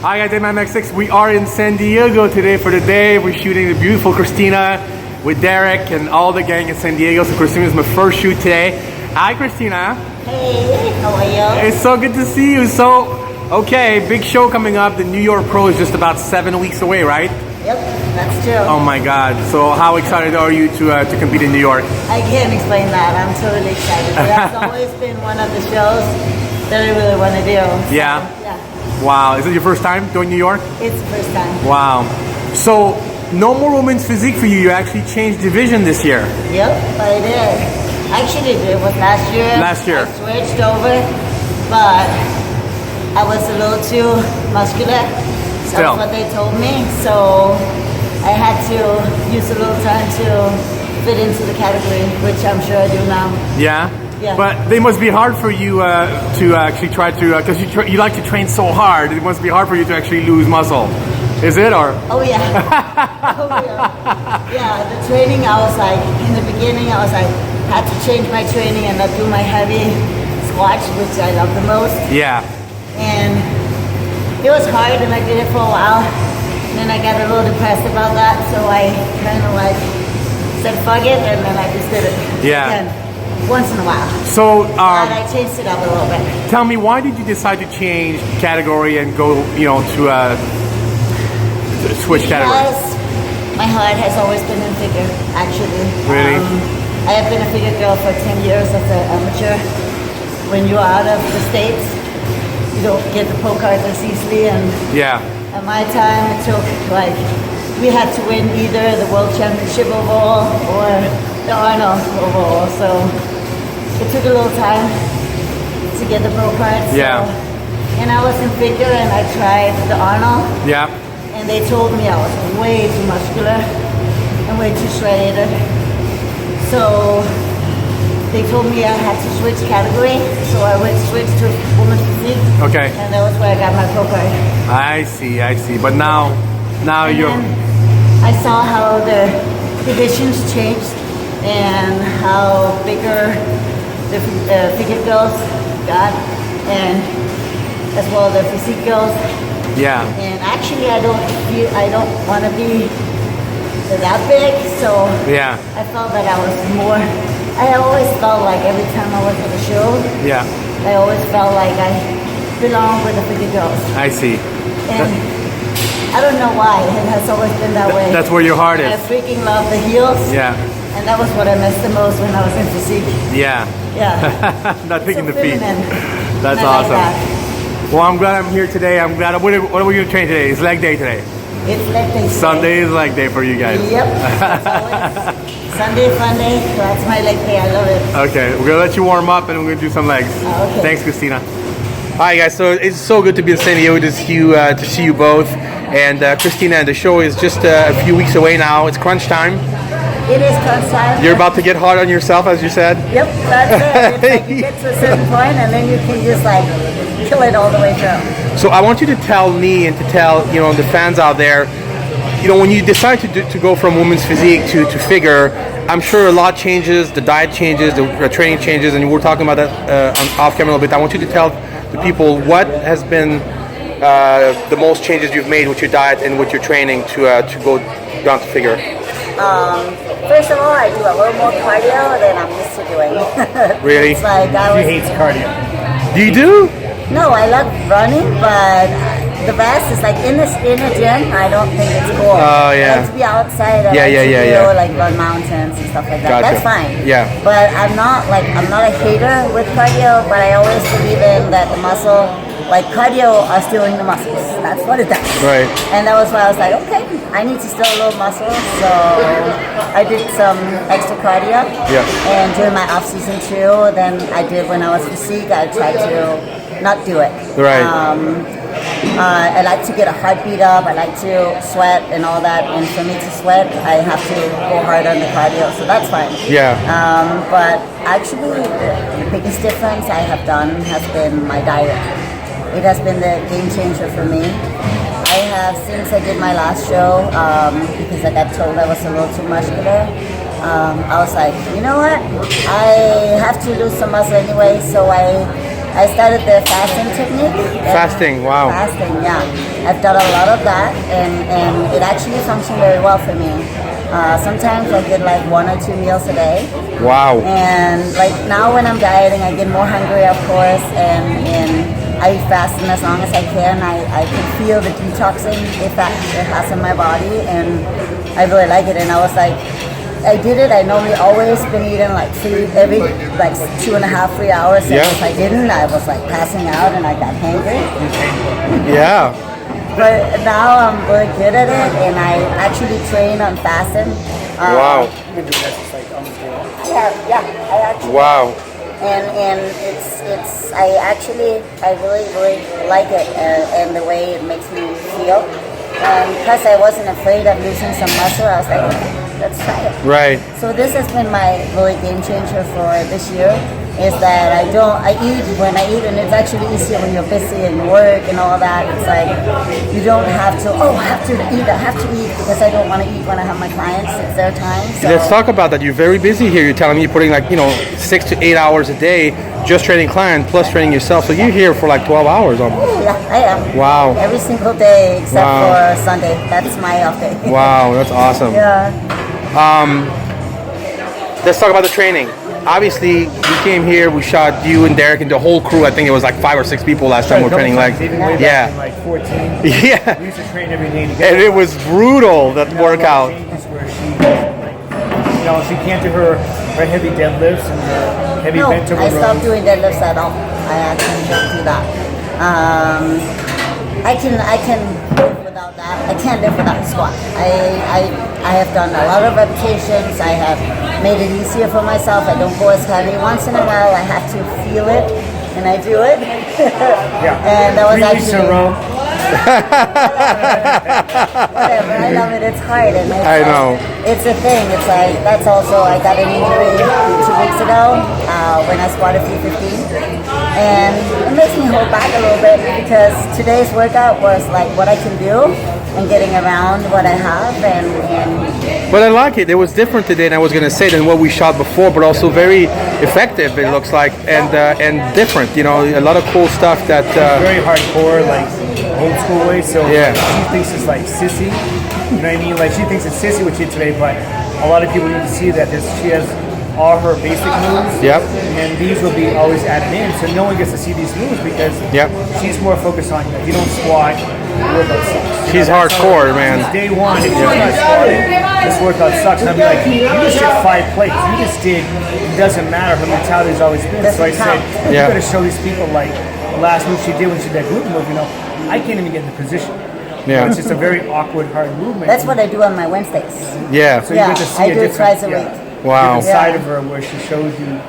Hi guys, DaveMadMax. We are in San Diego today for the day. We're shooting the beautiful Kristina with Derek and all the gang in San Diego. So Kristina's my first shoot today. Hi Kristina. Hey, how are you? It's so good to see you. So, okay, big show coming up. The New York Pro is just about 7 weeks away, right? Yep, that's true. Oh my God. So how excited are you to compete in New York? I can't explain that. I'm totally excited. That's always been one of the shows that I really want to do. Yeah? Yeah. Wow. Is it your first time doing New York? It's the first time. Wow. So, no more women's physique for you. You actually changed division this year. Yep, I did. Actually, it was last year. Last year. I switched over, but I was a little too muscular. Still. That's what they told me. So I had to use a little time to fit into the category, which I'm sure I do now. Yeah? Yeah. But they must be hard for you to actually try to, because you like to train so hard, it must be hard for you to actually lose muscle. Is it, or? Oh yeah. Oh yeah. Yeah, the training, I was like, in the beginning, I was like, had to change my training and not do my heavy squats, which I love the most. Yeah. And it was hard, and I did it for a while. And then I got a little depressed about that, so I kind of like said fuck it, and then I just did it. Yeah. Again, once in a while. So, And I changed it up a little bit. tell me, why did you decide to change category and go, to switch category? Because my heart has always been in figure, actually. Really? I have been a figure girl for 10 years as an amateur. When you're out of the States, you don't get the pro cards as easily, and Yeah. at my time it took like, we had to win either the World Championship overall or the Arnold overall, so it took a little time to get the pro cards. Yeah. So, and I was in figure and I tried the Arnold, Yeah. and they told me I was way too muscular and way too striated. So they told me I had to switch category, so I switched to women's physique. Okay. And that was where I got my pro card. I see. But now And you're... then I saw how the divisions changed and how bigger the figure girls got, and as well the physique girls. Yeah. And actually, I don't want to be that big, so Yeah. I felt that I was more. I always felt like every time I was at a show, Yeah. I always felt like I belonged with the figure girls. I see. And I don't know why, it has always been that way. That's where your heart I is. freaking love the heels. Yeah. And that was what I missed the most when I was in physique. Yeah. Yeah. Not thinking So the feet. feminine. That's And I like awesome. that. Well, I'm glad I'm here today. I'm glad. What are we going to train today? It's leg day today. It's leg day. Sunday is leg day for you guys. Yep. That's always Sunday, fun day. That's my leg day. I love it. Okay, we're gonna let you warm up and we're gonna do some legs. Okay. Thanks, Kristina. Hi guys, so it's so good to be in San Diego to see you both. And Kristina, the show is just a few weeks away now. It's crunch time. It is crunch time. You're about to get hard on yourself, as you said. Yep, that's it. It's like you get to a certain point and then you can just like kill it all the way through. So I want you to tell me and to tell the fans out there, when you decide to go from women's physique to figure, I'm sure a lot changes, the diet changes, the training changes, and we're talking about that off camera a little bit. I want you to tell the people what has been the most changes you've made with your diet and with your training to go down to figure. First of all, I do a little more cardio than I'm used to doing. Really? It's like He hates cardio. Do you do? No, I love running, but the best is like in a gym. I don't think it's cool. Oh, yeah. I like to be outside. I Yeah, like to yeah. do, like run mountains and stuff like that. Gotcha. That's fine. Yeah. But I'm not a hater with cardio. But I always believe in that the muscle, like cardio, are stealing the muscles. That's what it does. Right. And that was why I was like, okay, I need to steal a little muscle. So I did some extra cardio. Yeah. And during my off season too, then I did when I was physique. I tried to not do it. Right. I like to get a heartbeat up. I like to sweat and all that. And for me to sweat, I have to go hard on the cardio. So that's fine. Yeah. But actually, the biggest difference I have done has been my diet. It has been the game changer for me. I have, since I did my last show, because I got told I was a little too muscular, I was like, you know what? I have to lose some muscle anyway, so I I started the fasting technique. Fasting, wow. Fasting, yeah. I've done a lot of that, and it actually functioned very well for me. Sometimes I get like 1 or 2 meals a day. Wow. And like now when I'm dieting, I get more hungry, of course, and I fast as long as I can. I can feel the detoxing effect it has on my body, and I really like it. And I was like, I did it. I normally always been eating like food every like 2.5, 3 hours. And if I didn't, I was like passing out and I got hangry. Yeah. But now I'm really good at it, and I actually train on fasting. Wow. Yeah, I actually. Wow. And it's I really like it, and the way it makes me feel. And because I wasn't afraid of losing some muscle, I was like, okay, let's try it. Right. So this has been my really game changer for this year. Is that I eat when I eat, and it's actually easier when you're busy and work and all that. It's like you don't have to, I have to eat because I don't want to eat when I have my clients. It's their time. So. Let's talk about that. You're very busy here. You're telling me you're putting like 6 to 8 hours a day just training clients plus training yourself. So you're here for like 12 hours almost. Yeah, I am. Wow. Every single day except for Sunday. That's my off day. Wow, that's awesome. Yeah. Let's talk about the training. Obviously, we came here, we shot you and Derek and the whole crew. I think it was like 5 or 6 people last time we were training legs. Yeah. Like 14. Yeah. We used to train every day together. And it was brutal, that workout. Where she can't do her heavy deadlifts and the heavy bent over I stopped rows. doing deadlifts at all. I actually don't do that. I can live without that. I can't live without squat. I have done a lot of repetitions. I have made it easier for myself. I don't go as heavy. Once in a while, I have to feel it, and I do it. Yeah. And that was 3 weeks in a row. Whatever, I love it. It's hard, and it's, I know. It's a thing. It's like that's also I got an injury 2 weeks ago when I squatted 315, and it makes me hold back a little bit because today's workout was like what I can do and getting around what I have, and But I like it. It was different today than I was going to say than what we shot before, but also very effective, it looks like, and different. A lot of cool stuff that... Very hardcore, like old school way. So Yeah. she thinks it's like sissy. You know what I mean? Like she thinks it's sissy what she did today, but a lot of people need to see that she has all her basic moves. Yep. And these will be always added in, so no one gets to see these moves because she's more focused on if you don't squat, the workout sucks. She's hardcore, man. Since day one, if you're not squatting, this workout sucks. And I'll be like, you just did 5 plates. You just did, it doesn't matter. Her mentality has always been. So I said, you got to show these people like the last move she did when she did that glute move, I can't even get in the position. Yeah. It's just a very awkward, hard movement. that's what I do on my Wednesdays. Yeah. So you get to see I a do it different, twice a week. Wow. different side of her where she shows you,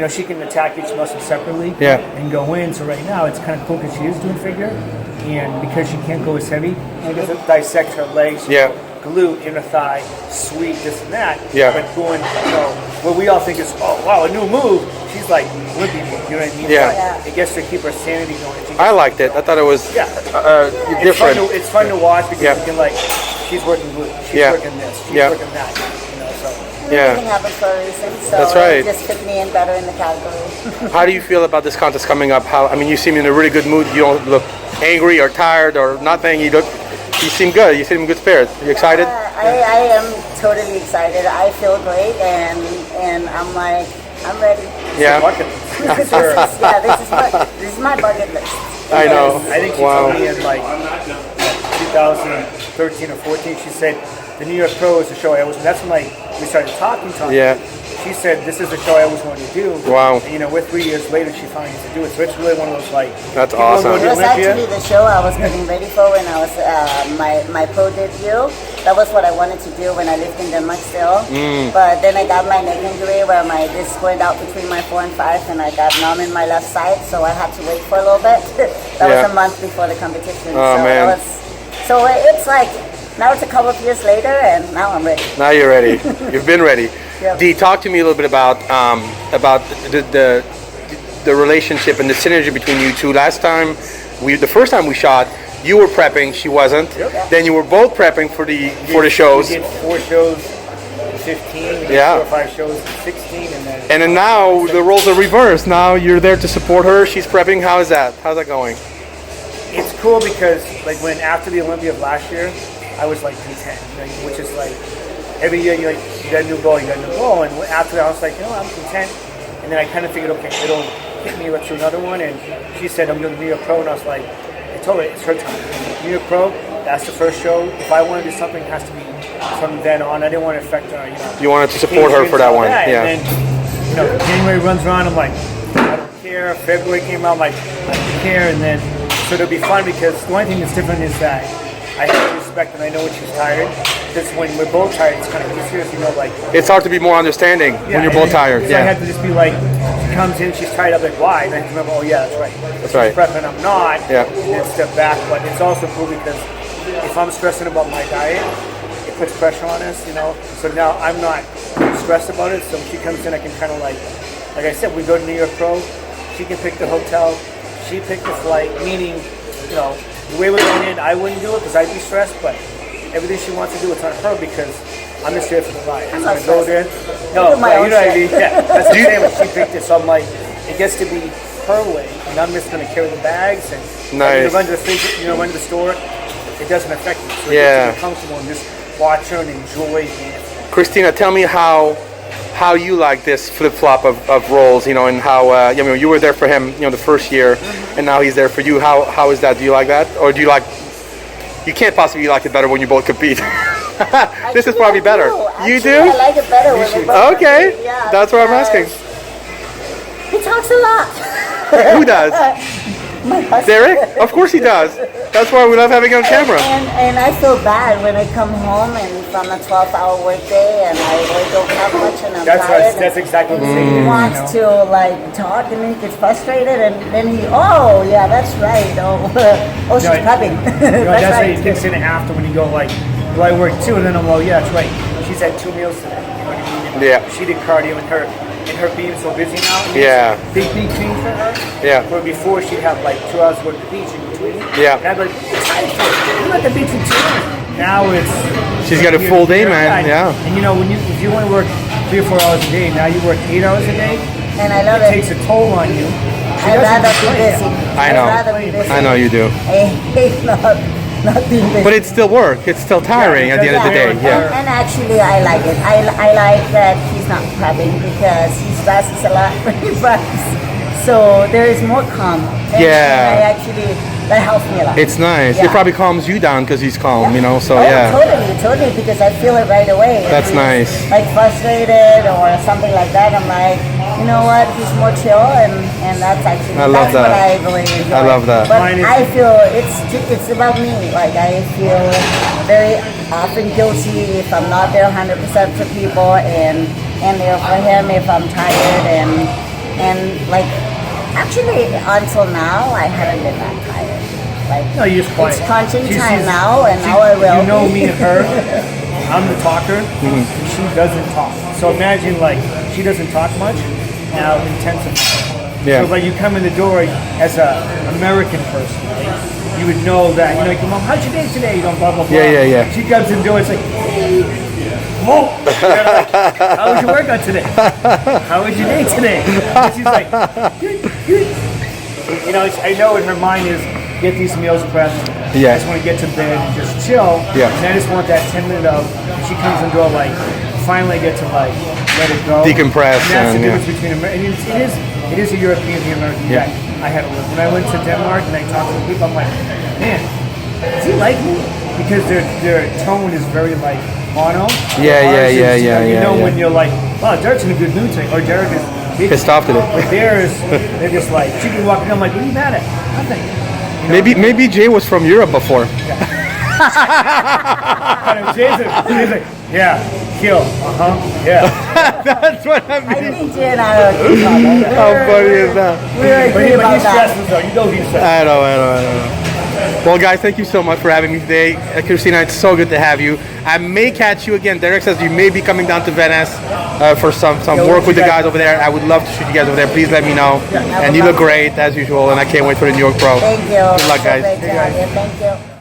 she can attack each muscle separately and go in. So right now it's kind of cool because she is doing figure, and because she can't go as heavy, she doesn't dissect her legs, glute, inner thigh, sweep, this and that. Yeah. But going, what we all think is, oh wow, a new move. She's like limpy move. You know what I mean? Yeah. Like, it gets to keep her sanity going. I liked it. I thought it was different. It's fun to watch because you can she's working glute, she's working this, she's working that. So. Everything happens for a reason, so That's right. it just fit me in better in the category. How do you feel about this contest coming up? You seem in a really good mood. You don't look angry or tired or nothing. You seem good. You seem in good spirits. Are you excited? I am totally excited. I feel great, and I'm like, I'm ready. Yeah. This is my bucket list. I know. I think she told me in like 2013 or 14, she said, the New York Pro is the show I always, that's when we started talking. Yeah. She said, this is the show I always wanted to do. Wow. And, we're 3 years later, she finally gets to do it. So it's really one of those That's awesome. It was actually the show I was getting ready for when I was my pro debut. That was what I wanted to do when I lived in Denmark still. But then I got my neck injury where my disc went out between my 4 and 5, and I got numb in my left side, so I had to wait for a little bit. That was a month before the competition. Oh, man. So it's like, now it's a couple of years later, and now I'm ready. Now you're ready. You've been ready. Yep. Dee, talk to me a little bit about the relationship and the synergy between you two. The first time we shot, you were prepping, she wasn't. Yep. Then you were both prepping for the shows. We did 4 shows 15. Yeah. 4 or 5 shows at 16, And then now the roles are reversed. Now you're there to support her. She's prepping. How is that? How's that going? It's cool because like when after the Olympia of last year, I was like content, which is like every year you got a new goal, and after that I was like, I'm content. And then I kind of figured, okay, it'll hit me through another one. And she said, I'm doing the New York Pro, and I was like, I told her it's her time. New York Pro, that's the first show. If I want to do something, it has to be from then on. I didn't want to affect her. You wanted to support her for that one, yeah. And then, January runs around, I'm like, I don't care. February came out, I'm like, I don't care. And then, so it'll be fun because the only thing that's different is that I have respect and I know when she's tired. Because when we're both tired, it's kind of easier, like. It's hard to be more understanding when you're both tired. I have to just be like, she comes in, she's tired, I'm like, why? And I have to remember, oh yeah, that's right. That's right. She's prepping, I'm not. Yeah. And then step back. But it's also cool because if I'm stressing about my diet, it puts pressure on us, So now I'm not stressed about it. So when she comes in, I can kind of like I said, we go to New York Pro. She can pick the hotel. She picked the flight. Meaning, the way we're going in, I wouldn't do it because I'd be stressed. But everything she wants to do, it's on her because I'm just there for the ride. I'm gonna go there. No, but you know what I mean. Yeah, that's the same. She picked it, so I'm like, it gets to be her way, and I'm just gonna carry the bags and run to the fridge, run to the store. It doesn't affect me. So it gets to be comfortable and just watch her and enjoy being. Kristina, tell me how you like this flip-flop of roles, and how you were there for him, the first year, and now he's there for you. How is that? Do you like that, or do you like? You can't possibly like it better when you both compete. This is probably better. You do? I like it better when they both Okay, compete. Yeah, that's what I'm asking. He talks a lot. Who does? My husband. Derek? Of course he does. That's why we love having him on camera. And I feel bad when I come home and from a 12-hour workday and I really don't have much and I'm tired. That's exactly the same. He wants to talk and he gets frustrated and then yeah, that's right. She's prepping. That's right. He kicks in after when you go do I work too? And then I'm yeah, that's right. She's had 2 meals today. You know what I mean? Yeah. She did cardio and her being so busy now. Yeah. Big change for her. Yeah. Where before she'd have 2 hours worth of beach in between. Yeah. And I'd be like, you're at the beach in 2 hours. Now she's got a full day, man. Yeah. And if you want to work 3 or 4 hours a day, now you work 8 hours a day. And I love it. It takes a toll on you. I'd rather be busy. I know you do. I hate not being busy. But it's still work. It's still tiring at the end of the day. Yeah. And actually, I like it. I like that he's not prepping because he stresses a lot when he preps. So there is more calm. And that helps me a lot. It's nice. Yeah. It probably calms you down because he's calm, So Totally, because I feel it right away. That's nice. Frustrated or something like that, I'm like, you know what? He's more chill, and that's actually what I really enjoy. I love that. But I feel it's about me. I feel very often guilty if I'm not there 100% for people, and there for him if I'm tired and actually until now I haven't been that tired. No, you're just quiet. It's crunching time now, and now I will. Me and her, I'm the talker, and she doesn't talk. So imagine she doesn't talk much, now intensive. Yeah. So you come in the door as an American person, you would know that. Mom, how'd your day today? Blah blah blah. Yeah. She comes in the door, it's hey, whoa. How was your workout today? How was your day today? And she's like, good. I know in her mind is get these meals prepped. Yeah. I just want to get to bed and just chill. Yeah. And I just want that 10-minute of she comes in the door finally get to let it go. Decompress. And that's the difference between it is a European and the American guy. I had to live. When I went to Denmark and I talked to the people, I'm like, man, does he like me? Because their tone is very mono. When you're wow, Derek's in a good mood today, or Derek is pissed off today. But they're just she can walk in, I'm like, what are you mad at? Nothing. Maybe Jay was from Europe before. Jay's like, yeah, kill. Yeah. That's what I mean. I think Jay and I are agree about that. How funny is that? We're agree about he's stresses though. He's stressed. I know. Well, guys, thank you so much for having me today. Kristina, it's so good to have you. I may catch you again. Derek says you may be coming down to Venice for some work with the guys over there. I would love to shoot you guys over there. Please let me know. And you look great, as usual, and I can't wait for the New York Pro. Thank you. Good luck, guys. Thank you.